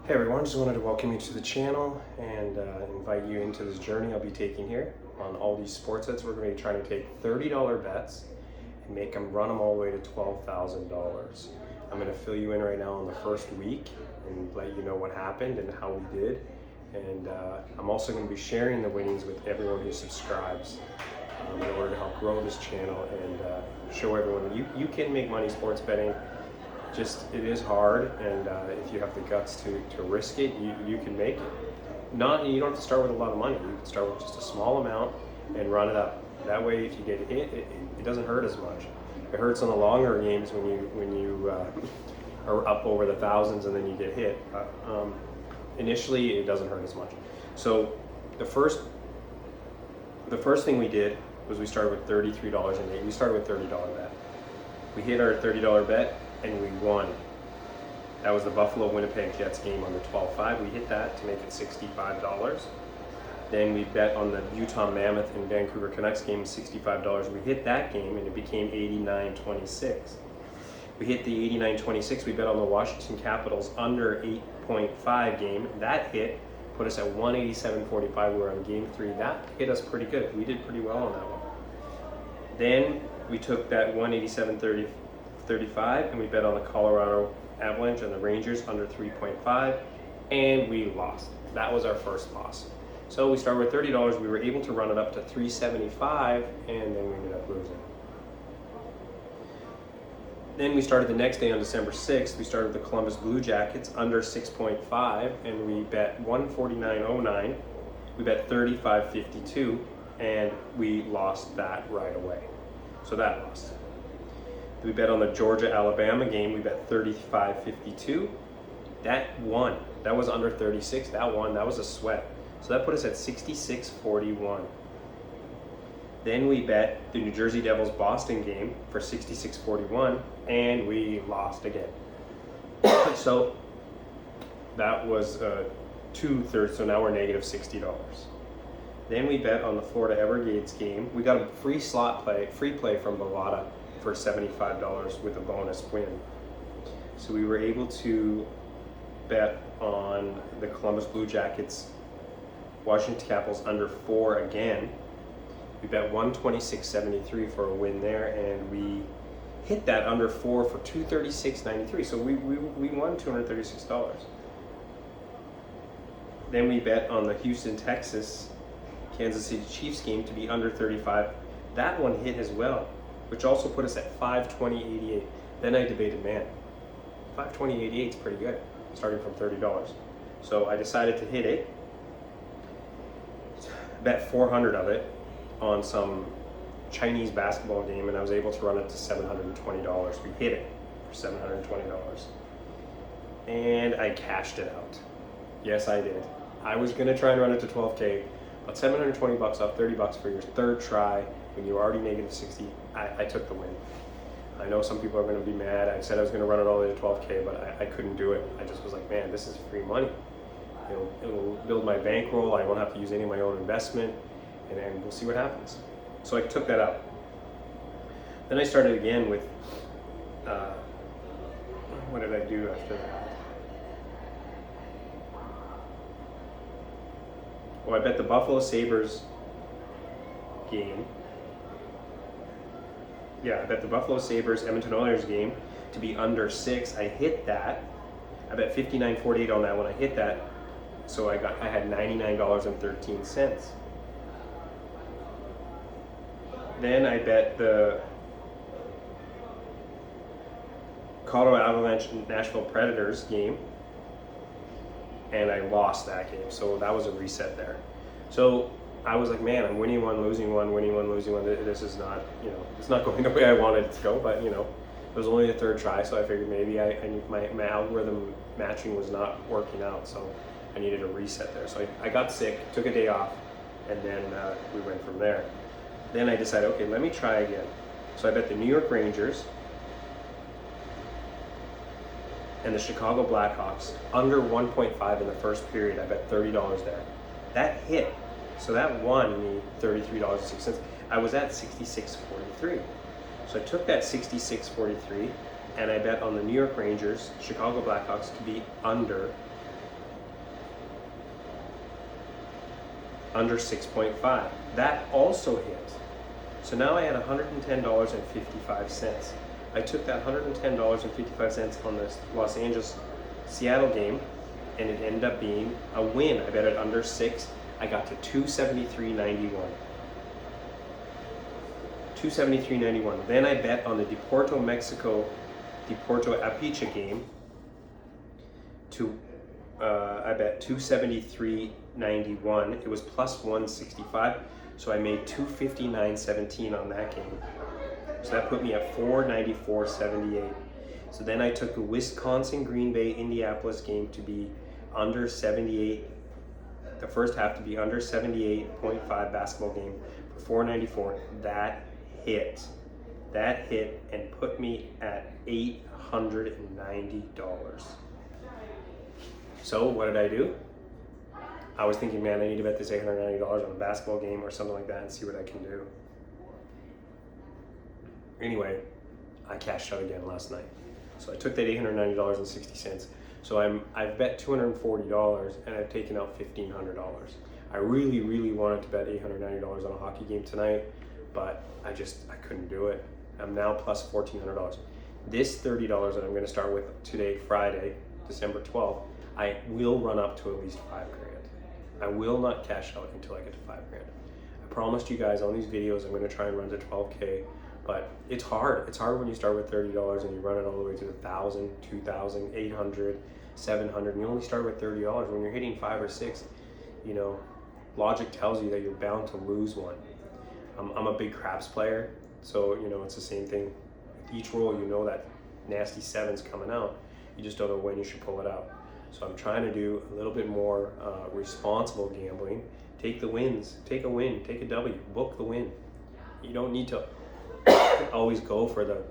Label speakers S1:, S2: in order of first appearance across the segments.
S1: Hey everyone, just wanted to welcome you to the channel and invite you into this journey I'll be taking here on all these sports bets. We're going to be trying to take $30 bets and run them all the way to $12,000. I'm going to fill you in right now on the first week and let you know what happened and how we did. And I'm also going to be sharing the winnings with everyone who subscribes in order to help grow this channel and show everyone that you can make money sports betting. Just it is hard, and if you have the guts to risk it, you can make it. You don't have to start with a lot of money. You can start with just a small amount and run it up. That way, if you get hit, it doesn't hurt as much. It hurts on the longer games when you are up over the thousands and then you get hit. Initially, it doesn't hurt as much. So the first thing we did was we started with $33 a day. We started with $30 bet. We hit our $30 bet and we won. That was the Buffalo-Winnipeg Jets game on the 12-5. We hit that to make it $65. Then we bet on the Utah Mammoth and Vancouver Canucks game, $65. We hit that game and it became $89.26. We hit the $89.26. We bet on the Washington Capitals under 8.5 game. That hit, put us at $187.45. We were on game 3. That hit us pretty good. We did pretty well on that one. Then we took that $187.35 and we bet on the Colorado Avalanche and the Rangers under 3.5 and we lost. That was our first loss. So we started with $30. We were able to run it up to $375 and then we ended up losing. Then we started the next day on December 6th. We started with the Columbus Blue Jackets under 6.5 and we bet 149.09. We bet 35.52 and we lost that right away. So that lost. We bet on the Georgia-Alabama game. We bet 35.52. That won. That was under 36. That won. That was a sweat. So that put us at 66.41. Then we bet the New Jersey Devils Boston game for 66.41, and we lost again. So that was 2/3. So now we're negative $60. Then we bet on the Florida Everglades game. We got a free play from Bovada for $75 with a bonus win. So we were able to bet on the Columbus Blue Jackets, Washington Capitals under 4 again. We bet 126.73 for a win there, and we hit that under 4 for 236.93. So we won $236. Then we bet on the Houston, Texas, Kansas City Chiefs game to be under 35. That one hit as well, which also put us at 520.88. Then I debated, man, 520.88 is pretty good, starting from $30. So I decided to hit it, bet 400 of it on some Chinese basketball game, and I was able to run it to $720. We hit it for $720. And I cashed it out. Yes, I did. I was gonna try and run it to 12K, but $720 off $30 for your third try when you were already negative 60, I took the win. I know some people are going to be mad. I said I was going to run it all the way to 12K, but I couldn't do it. I just was like, man, this is free money. It'll build my bankroll. I won't have to use any of my own investment, and then we'll see what happens. So I took that out. Then I started again with, what did I do after that? Well, I bet the Buffalo Sabres game. Yeah, I bet the Buffalo Sabres Edmonton Oilers game to be under 6. I hit that. I bet 59.48 on that when I hit that. So I had $99.13. Then I bet the Colorado Avalanche Nashville Predators game, and I lost that game. So that was a reset there. So I was like, man, I'm winning one, losing one, winning one, losing one. This is not, it's not going the way I wanted it to go, but it was only the third try, so I figured maybe my algorithm matching was not working out, so I needed a reset there. So I got sick, took a day off, and then we went from there. Then I decided, okay, let me try again. So I bet the New York Rangers and the Chicago Blackhawks under 1.5 in the first period. I bet $30 there. That hit. So that won me $33.06. I was at 66.43. So I took that 66.43 and I bet on the New York Rangers, Chicago Blackhawks to be under under 6.5. That also hit. So now I had $110.55. I took that $110.55 on the Los Angeles Seattle game, and it ended up being a win. I bet it under 6. I got to 273.91. 273.91. Then I bet on the Deporto Apicha game I bet 273.91. It was plus 165, so I made 259.17 on that game. So that put me at 494.78. So then I took the Wisconsin Green Bay Indianapolis game to be under 78. The first half to be under 78.5 basketball game for 494. That hit and put me at $890. So what did I do? I was thinking, man, I need to bet this $890 on a basketball game or something like that and see what I can do. Anyway, I cashed out again last night. So I took that $890.60. So I've bet $240 and I've taken out $1,500. I really wanted to bet $890 on a hockey game tonight, but I couldn't do it. I'm now plus $1,400. This $30 that I'm going to start with today, Friday, December 12th, I will run up to at least $5,000. I will not cash out until I get to $5,000. I promised you guys on these videos I'm going to try and run to $12,000, but it's hard. It's hard when you start with $30 and you run it all the way to $1,000, $2,000, $800, $700, and you only start with $30. When you're hitting 5 or 6, you know, logic tells you that you're bound to lose one. I'm a big craps player, so you know it's the same thing. With each roll, you know that nasty 7's coming out. You just don't know when you should pull it out. So I'm trying to do a little bit more responsible gambling. Take the wins, take a win, take a W, book the win. You don't need to always go for the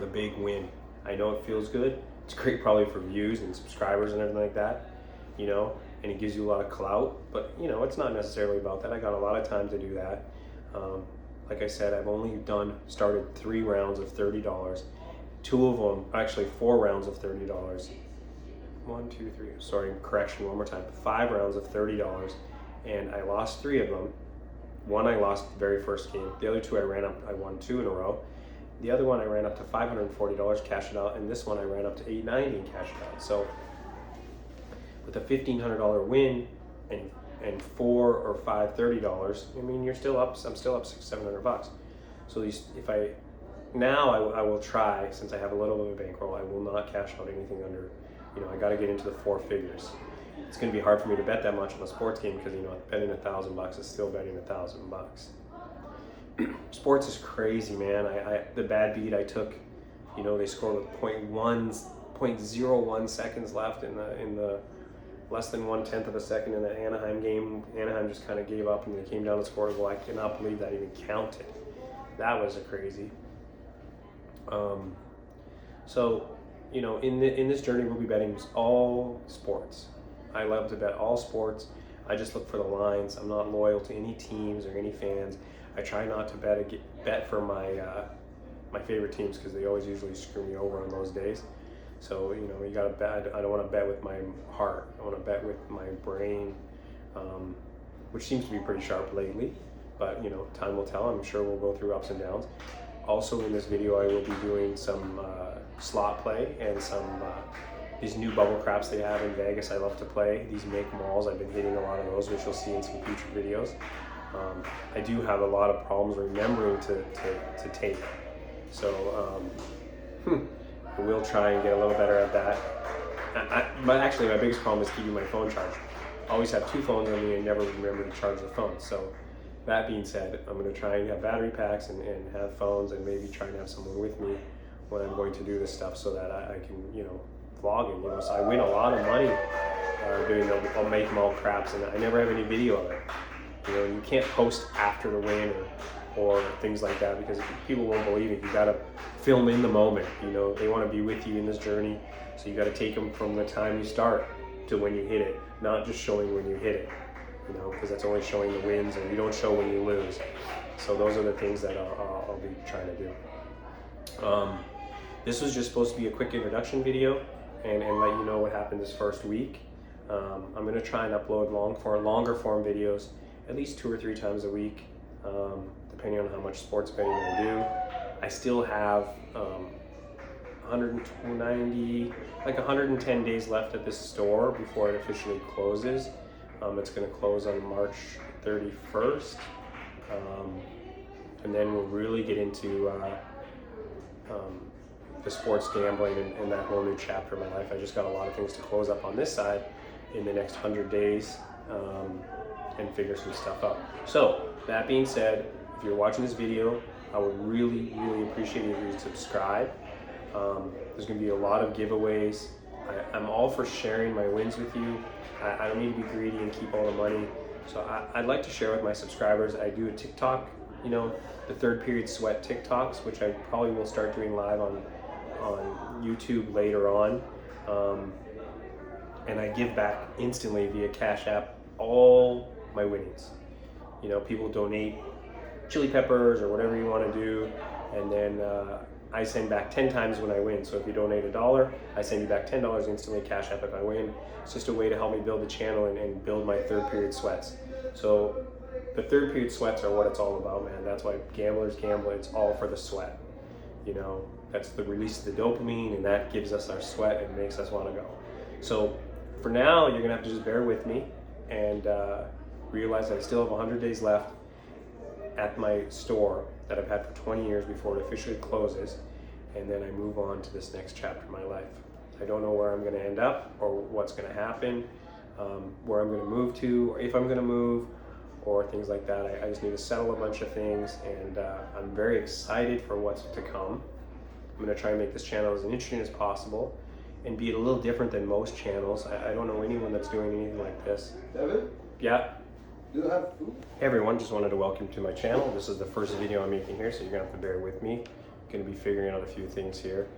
S1: big win. I know it feels good. It's great probably for views and subscribers and everything like that, you know, and it gives you a lot of clout, but you know, it's not necessarily about that. I got a lot of time to do that. Like I said, I've only started 3 rounds of $30. 2 of them, actually 4 rounds of $30. 1, 2, 3, sorry, correction, one more time. 5 rounds of $30, and I lost 3 of them. One I lost the very first game. The other 2 I won 2 in a row. The other one I ran up to $540, cashed it out, and this one I ran up to $890 and cashed it out. So with a $1,500 win and 4 or 5 $30, I mean, I'm still up $600-700. So these, I will try, since I have a little bit of a bankroll, I will not cash out anything under, you know, I got to get into the 4 figures. It's going to be hard for me to bet that much on a sports game because, you know, betting $1,000 is still betting $1,000. Sports is crazy, man. The bad beat I took, you know, they scored with 0.01 seconds left in the less than 1/10 of a second in the Anaheim game. Anaheim just kind of gave up and they came down and scored a goal. I cannot believe that even counted. That was crazy. So, you know, in this journey, we'll be betting all sports. I love to bet all sports. I just look for the lines. I'm not loyal to any teams or any fans. I try not to bet for my favorite teams because they always usually screw me over on those days. So, you know, you gotta bet. I don't want to bet with my heart. I want to bet with my brain, which seems to be pretty sharp lately. But, you know, time will tell. I'm sure we'll go through ups and downs. Also in this video, I will be doing some slot play and some these new bubble craps they have in Vegas. I love to play these make malls. I've been hitting a lot of those, which you'll see in some future videos. I do have a lot of problems remembering to tape, so I will try and get a little better at that. But actually, my biggest problem is keeping my phone charged. I always have 2 phones on me and never remember to charge the phone. So that being said, I'm going to try and have battery packs and have phones and maybe try and have someone with me when I'm going to do this stuff so that I can, you know, vlog it, you know. So I win a lot of money doing I'll make them all craps, and I never have any video of it. You know, you can't post after the win or things like that because people won't believe it. You got to film in the moment. You know, they want to be with you in this journey, so you got to take them from the time you start to when you hit it, not just showing when you hit it. You know, because that's only showing the wins, and you don't show when you lose. So those are the things that I'll be trying to do. This was just supposed to be a quick introduction video and let you know what happened this first week. I'm going to try and upload longer form videos at least 2 or 3 times a week, depending on how much sports betting I do. I still have 110 days left at this store before it officially closes. It's going to close on March 31st, and then we'll really get into the sports gambling and that whole new chapter of my life. I just got a lot of things to close up on this side in the next 100 days and figure some stuff out. So that being said, if you're watching this video, I would really appreciate if you subscribe. There's going to be a lot of giveaways. I'm all for sharing my wins with you. I don't need to be greedy and keep all the money. So I'd like to share with my subscribers. I do a TikTok, the Third Period Sweat TikToks, which I probably will start doing live on YouTube later on. And I give back instantly via Cash App all my winnings. People donate chili peppers or whatever you want to do, and then I send back 10 times when I win. So if you donate $1, I send you back $10 instantly, Cash App if I win. It's just a way to help me build the channel and build my Third Period Sweats. So the Third Period Sweats are what it's all about, man. That's why gamblers gamble. It's all for the sweat. That's the release of the dopamine, and that gives us our sweat and makes us want to go. So for now, you're gonna have to just bear with me and realize that I still have 100 days left at my store that I've had for 20 years before it officially closes, and then I move on to this next chapter of my life. I don't know where I'm going to end up or what's going to happen, where I'm going to move to, or if I'm going to move, or things like that. I just need to settle a bunch of things, and I'm very excited for what's to come. I'm going to try and make this channel as interesting as possible and be a little different than most channels. I don't know anyone that's doing anything like this.
S2: Devin?
S1: Yeah?
S2: Do you have food?
S1: Hey everyone, just wanted to welcome you to my channel. This is the first video I'm making here, so you're gonna have to bear with me. Gonna be figuring out a few things here.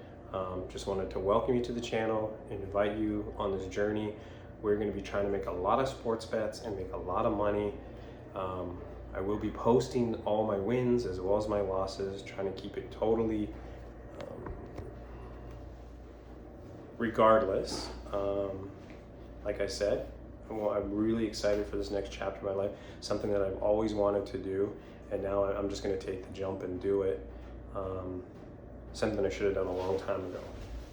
S1: Just wanted to welcome you to the channel and invite you on this journey. We're gonna be trying to make a lot of sports bets and make a lot of money. I will be posting all my wins as well as my losses, trying to keep it totally regardless. Like I said, I'm really excited for this next chapter of my life, something that I've always wanted to do, and now I'm just going to take the jump and do it. Something I should have done a long time ago,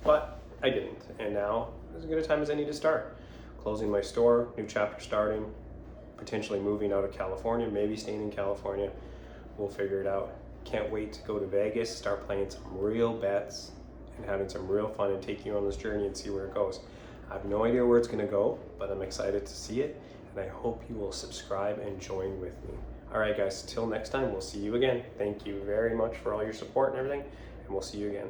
S1: but I didn't, and now is as good a time as any to start. Closing my store, new chapter starting, potentially moving out of California, maybe staying in California. We'll figure it out. Can't wait to go to Vegas, start playing some real bets and having some real fun and take you on this journey and see where it goes. I have no idea where it's going to go, but I'm excited to see it, and I hope you will subscribe and join with me. All right, guys, till next time, we'll see you again. Thank you very much for all your support and everything, and we'll see you again.